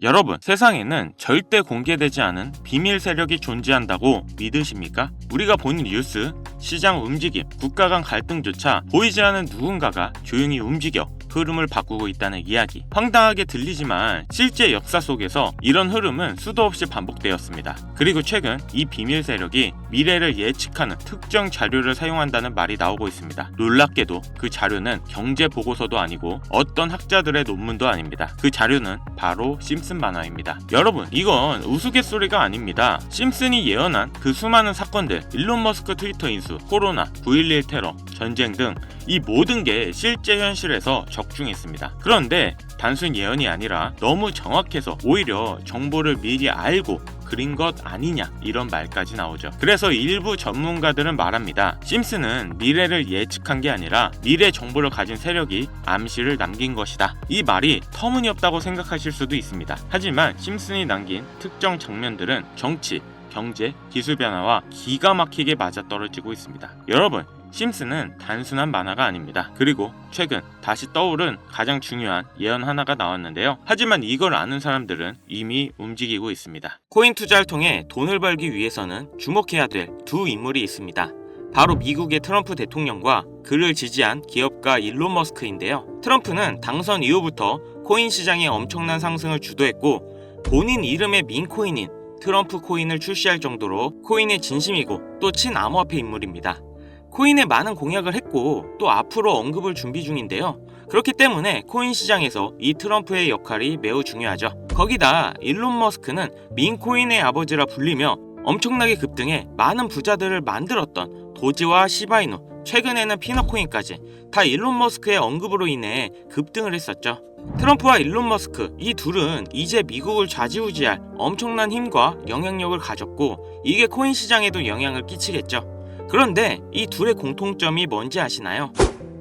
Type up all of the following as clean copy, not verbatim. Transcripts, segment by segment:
여러분, 세상에는 절대 공개되지 않은 비밀 세력이 존재한다고 믿으십니까? 우리가 보는 뉴스, 시장 움직임, 국가 간 갈등조차 보이지 않는 누군가가 조용히 움직여 흐름을 바꾸고 있다는 이야기. 황당하게 들리지만 실제 역사 속에서 이런 흐름은 수도 없이 반복되었습니다. 그리고 최근 이 비밀 세력이 미래를 예측하는 특정 자료를 사용한다는 말이 나오고 있습니다. 놀랍게도 그 자료는 경제 보고서도 아니고 어떤 학자들의 논문도 아닙니다. 그 자료는 바로 심슨 만화입니다. 여러분, 이건 우스갯소리가 아닙니다. 심슨이 예언한 그 수많은 사건들, 일론 머스크 트위터 인수, 코로나, 9.11 테러, 전쟁 등 이 모든 게 실제 현실에서 적중했습니다. 그런데 단순 예언이 아니라 너무 정확해서 오히려 정보를 미리 알고 그린 것 아니냐, 이런 말까지 나오죠. 그래서 일부 전문가들은 말합니다. 심슨은 미래를 예측한 게 아니라 미래 정보를 가진 세력이 암시를 남긴 것이다. 이 말이 터무니없다고 생각하실 수도 있습니다. 하지만 심슨이 남긴 특정 장면들은 정치, 경제, 기술 변화와 기가 막히게 맞아떨어지고 있습니다. 여러분, 심슨은 단순한 만화가 아닙니다. 그리고 최근 다시 떠오른 가장 중요한 예언 하나가 나왔는데요. 하지만 이걸 아는 사람들은 이미 움직이고 있습니다. 코인 투자를 통해 돈을 벌기 위해서는 주목해야 될 두 인물이 있습니다. 바로 미국의 트럼프 대통령과 그를 지지한 기업가 일론 머스크인데요. 트럼프는 당선 이후부터 코인 시장의 엄청난 상승을 주도했고, 본인 이름의 민코인인 트럼프 코인을 출시할 정도로 코인의 진심이고 또 친암호화폐 인물입니다. 코인에 많은 공약을 했고 또 앞으로 언급을 준비 중인데요. 그렇기 때문에 코인 시장에서 이 트럼프의 역할이 매우 중요하죠. 거기다 일론 머스크는 민코인의 아버지라 불리며 엄청나게 급등해 많은 부자들을 만들었던 도지와 시바이누, 최근에는 피너코인까지 다 일론 머스크의 언급으로 인해 급등을 했었죠. 트럼프와 일론 머스크, 이 둘은 이제 미국을 좌지우지할 엄청난 힘과 영향력을 가졌고 이게 코인 시장에도 영향을 끼치겠죠. 그런데 이 둘의 공통점이 뭔지 아시나요?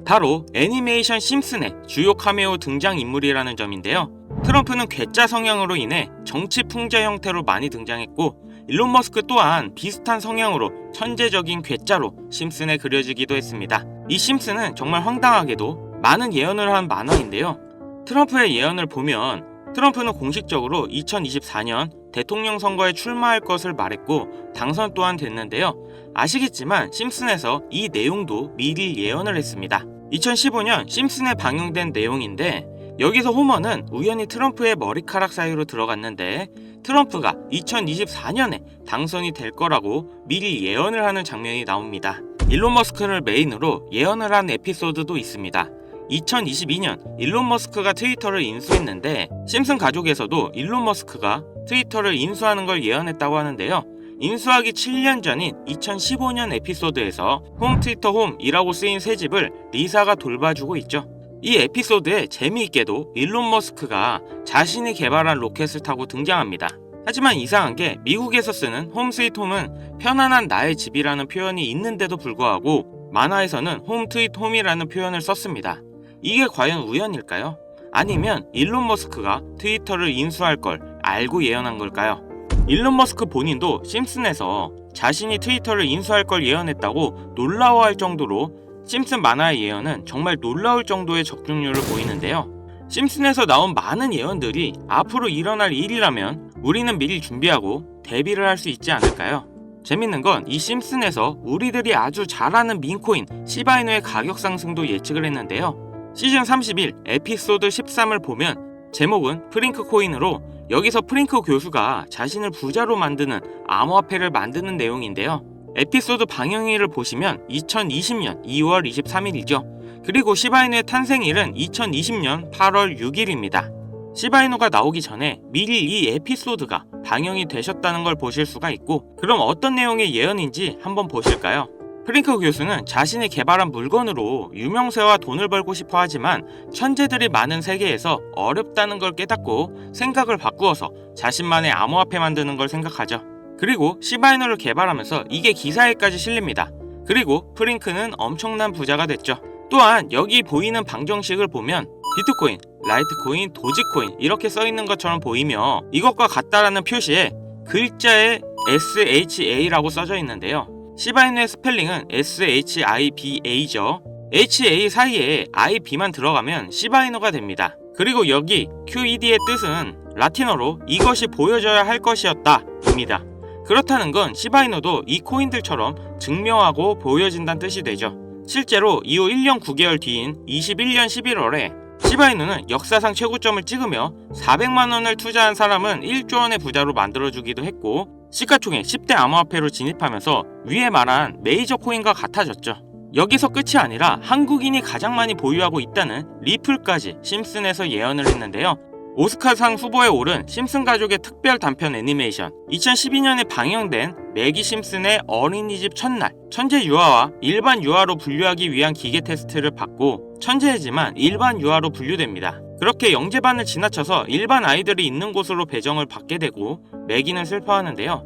바로 애니메이션 심슨의 주요 카메오 등장인물이라는 점인데요. 트럼프는 괴짜 성향으로 인해 정치 풍자 형태로 많이 등장했고, 일론 머스크 또한 비슷한 성향으로 천재적인 괴짜로 심슨에 그려지기도 했습니다. 이 심슨은 정말 황당하게도 많은 예언을 한 만화인데요. 트럼프의 예언을 보면 트럼프는 공식적으로 2024년 대통령 선거에 출마할 것을 말했고 당선 또한 됐는데요. 아시겠지만 심슨에서 이 내용도 미리 예언을 했습니다. 2015년 심슨에 방영된 내용인데 여기서 호머는 우연히 트럼프의 머리카락 사이로 들어갔는데 트럼프가 2024년에 당선이 될 거라고 미리 예언을 하는 장면이 나옵니다. 일론 머스크를 메인으로 예언을 한 에피소드도 있습니다. 2022년 일론 머스크가 트위터를 인수했는데 심슨 가족에서도 일론 머스크가 트위터를 인수하는 걸 예언했다고 하는데요. 인수하기 7년 전인 2015년 에피소드에서 홈 트위터 홈이라고 쓰인 새 집을 리사가 돌봐주고 있죠. 이 에피소드에 재미있게도 일론 머스크가 자신이 개발한 로켓을 타고 등장합니다. 하지만 이상한 게 미국에서 쓰는 홈 스위트 홈은 편안한 나의 집이라는 표현이 있는데도 불구하고 만화에서는 홈 트위트 홈이라는 표현을 썼습니다. 이게 과연 우연일까요? 아니면 일론 머스크가 트위터를 인수할 걸 알고 예언한 걸까요? 일론 머스크 본인도 심슨에서 자신이 트위터를 인수할 걸 예언했다고 놀라워할 정도로 심슨 만화의 예언은 정말 놀라울 정도의 적중률을 보이는데요. 심슨에서 나온 많은 예언들이 앞으로 일어날 일이라면 우리는 미리 준비하고 대비를 할 수 있지 않을까요? 재밌는 건 이 심슨에서 우리들이 아주 잘 아는 민코인 시바이누의 가격 상승도 예측을 했는데요. 시즌 31 에피소드 13을 보면 제목은 프링크 코인으로 여기서 프링크 교수가 자신을 부자로 만드는 암호화폐를 만드는 내용인데요. 에피소드 방영일을 보시면 2020년 2월 23일이죠. 그리고 시바이누의 탄생일은 2020년 8월 6일입니다. 시바이누가 나오기 전에 미리 이 에피소드가 방영이 되셨다는 걸 보실 수가 있고, 그럼 어떤 내용의 예언인지 한번 보실까요? 프링크 교수는 자신이 개발한 물건으로 유명세와 돈을 벌고 싶어 하지만 천재들이 많은 세계에서 어렵다는 걸 깨닫고 생각을 바꾸어서 자신만의 암호화폐 만드는 걸 생각하죠. 그리고 시바이누를 개발하면서 이게 기사에까지 실립니다. 그리고 프링크는 엄청난 부자가 됐죠. 또한 여기 보이는 방정식을 보면 비트코인, 라이트코인, 도지코인 이렇게 써있는 것처럼 보이며 이것과 같다라는 표시에 글자에 SHA라고 써져 있는데요. 시바이누의 스펠링은 SHIBA죠. HA 사이에 IB만 들어가면 시바이누가 됩니다. 그리고 여기 QED의 뜻은 라틴어로 이것이 보여져야 할 것이었다 입니다. 그렇다는 건 시바이누도 이 코인들처럼 증명하고 보여진다는 뜻이 되죠. 실제로 이후 1년 9개월 뒤인 21년 11월에 시바이누는 역사상 최고점을 찍으며 400만원을 투자한 사람은 1조 원의 부자로 만들어주기도 했고, 시가총액 10대 암호화폐로 진입하면서 위에 말한 메이저 코인과 같아졌죠. 여기서 끝이 아니라 한국인이 가장 많이 보유하고 있다는 리플까지 심슨에서 예언을 했는데요. 오스카상 후보에 오른 심슨 가족의 특별 단편 애니메이션, 2012년에 방영된 매기 심슨의 어린이집 첫날, 천재 유아와 일반 유아로 분류하기 위한 기계 테스트를 받고 천재이지만 일반 유아로 분류됩니다. 그렇게 영재반을 지나쳐서 일반 아이들이 있는 곳으로 배정을 받게 되고 매기는 슬퍼하는데요.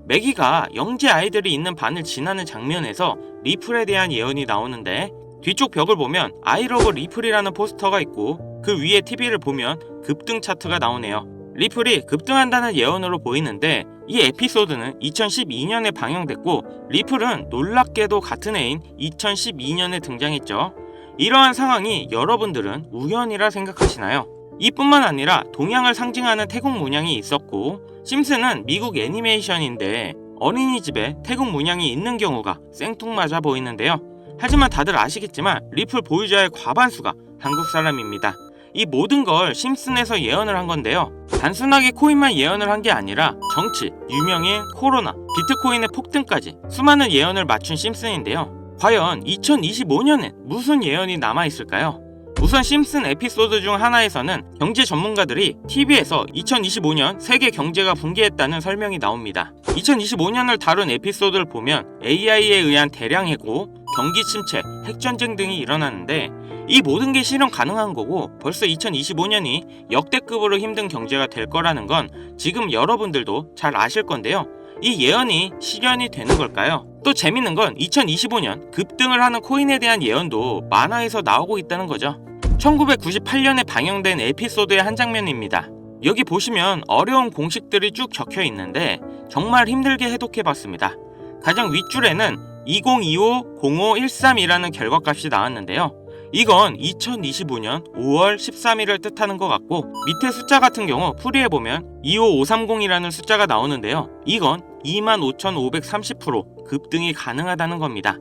매기가 영재 아이들이 있는 반을 지나는 장면에서 리플에 대한 예언이 나오는데, 뒤쪽 벽을 보면 I love 리플이라는 포스터가 있고 그 위에 TV를 보면 급등 차트가 나오네요. 리플이 급등한다는 예언으로 보이는데, 이 에피소드는 2012년에 방영됐고 리플은 놀랍게도 같은 해인 2012년에 등장했죠. 이러한 상황이 여러분들은 우연이라 생각하시나요? 이뿐만 아니라 동양을 상징하는 태국 문양이 있었고, 심슨은 미국 애니메이션인데 어린이집에 태국 문양이 있는 경우가 생뚱맞아 보이는데요. 하지만 다들 아시겠지만 리플 보유자의 과반수가 한국 사람입니다. 이 모든 걸 심슨에서 예언을 한 건데요. 단순하게 코인만 예언을 한 게 아니라 정치, 유명인, 코로나, 비트코인의 폭등까지 수많은 예언을 맞춘 심슨인데요. 과연 2025년엔 무슨 예언이 남아있을까요? 우선 심슨 에피소드 중 하나에서는 경제 전문가들이 TV에서 2025년 세계 경제가 붕괴했다는 설명이 나옵니다. 2025년을 다룬 에피소드를 보면 AI에 의한 대량 해고, 경기 침체, 핵전쟁 등이 일어나는데, 이 모든 게 실현 가능한 거고 벌써 2025년이 역대급으로 힘든 경제가 될 거라는 건 지금 여러분들도 잘 아실 건데요. 이 예언이 실현이 되는 걸까요? 또 재밌는 건 2025년 급등을 하는 코인에 대한 예언도 만화에서 나오고 있다는 거죠. 1998년에 방영된 에피소드의 한 장면입니다. 여기 보시면 어려운 공식들이 쭉 적혀 있는데 정말 힘들게 해독해봤습니다. 가장 윗줄에는 2025-0513이라는 결과값이 나왔는데요. 이건 2025년 5월 13일을 뜻하는 것 같고, 밑에 숫자 같은 경우 풀이해보면 25530이라는 숫자가 나오는데요. 이건 25,530% 급등이 가능하다는 겁니다.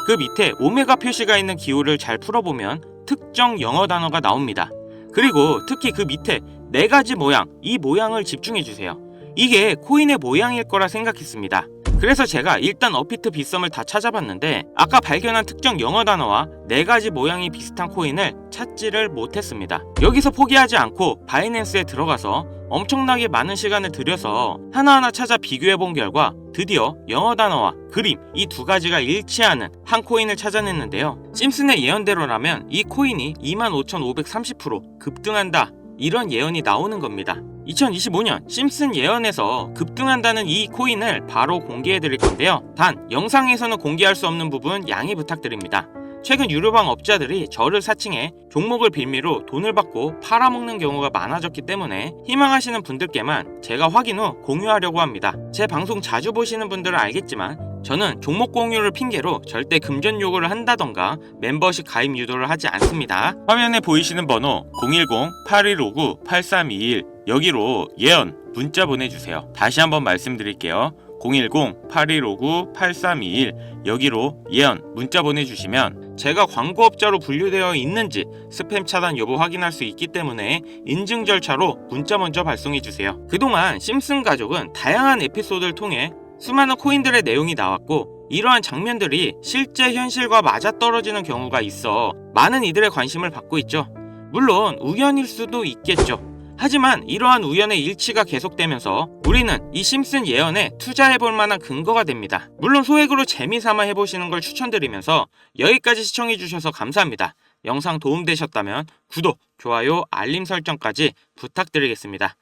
그 밑에 오메가 표시가 있는 기호를 잘 풀어보면 특정 영어 단어가 나옵니다. 그리고 특히 그 밑에 4가지 모양, 이 모양을 집중해주세요. 이게 코인의 모양일 거라 생각했습니다. 그래서 제가 일단 업비트 빗썸을 다 찾아봤는데 아까 발견한 특정 영어 단어와 4가지 모양이 비슷한 코인을 찾지를 못했습니다. 여기서 포기하지 않고 바이낸스에 들어가서 엄청나게 많은 시간을 들여서 하나하나 찾아 비교해본 결과 드디어 영어 단어와 그림, 이 2가지가 일치하는 한 코인을 찾아냈는데요. 심슨의 예언대로라면 이 코인이 25,530% 급등한다, 이런 예언이 나오는 겁니다. 2025년 심슨 예언에서 급등한다는 이 코인을 바로 공개해드릴 건데요. 단 영상에서는 공개할 수 없는 부분 양해 부탁드립니다. 최근 유료방 업자들이 저를 사칭해 종목을 빌미로 돈을 받고 팔아먹는 경우가 많아졌기 때문에 희망하시는 분들께만 제가 확인 후 공유하려고 합니다. 제 방송 자주 보시는 분들은 알겠지만 저는 종목 공유를 핑계로 절대 금전 요구를 한다던가 멤버십 가입 유도를 하지 않습니다. 화면에 보이시는 번호 010-8159-8321 여기로 예언 문자 보내주세요. 다시 한번 말씀드릴게요. 010-8159-8321 여기로 예언 문자 보내주시면 제가 광고업자로 분류되어 있는지 스팸 차단 여부 확인할 수 있기 때문에 인증 절차로 문자 먼저 발송해주세요. 그동안 심슨 가족은 다양한 에피소드를 통해 수많은 코인들의 내용이 나왔고, 이러한 장면들이 실제 현실과 맞아떨어지는 경우가 있어 많은 이들의 관심을 받고 있죠. 물론 우연일 수도 있겠죠. 하지만 이러한 우연의 일치가 계속되면서 우리는 이 심슨 예언에 투자해볼 만한 근거가 됩니다. 물론 소액으로 재미삼아 해보시는 걸 추천드리면서 여기까지 시청해주셔서 감사합니다. 영상 도움되셨다면 구독, 좋아요, 알림 설정까지 부탁드리겠습니다.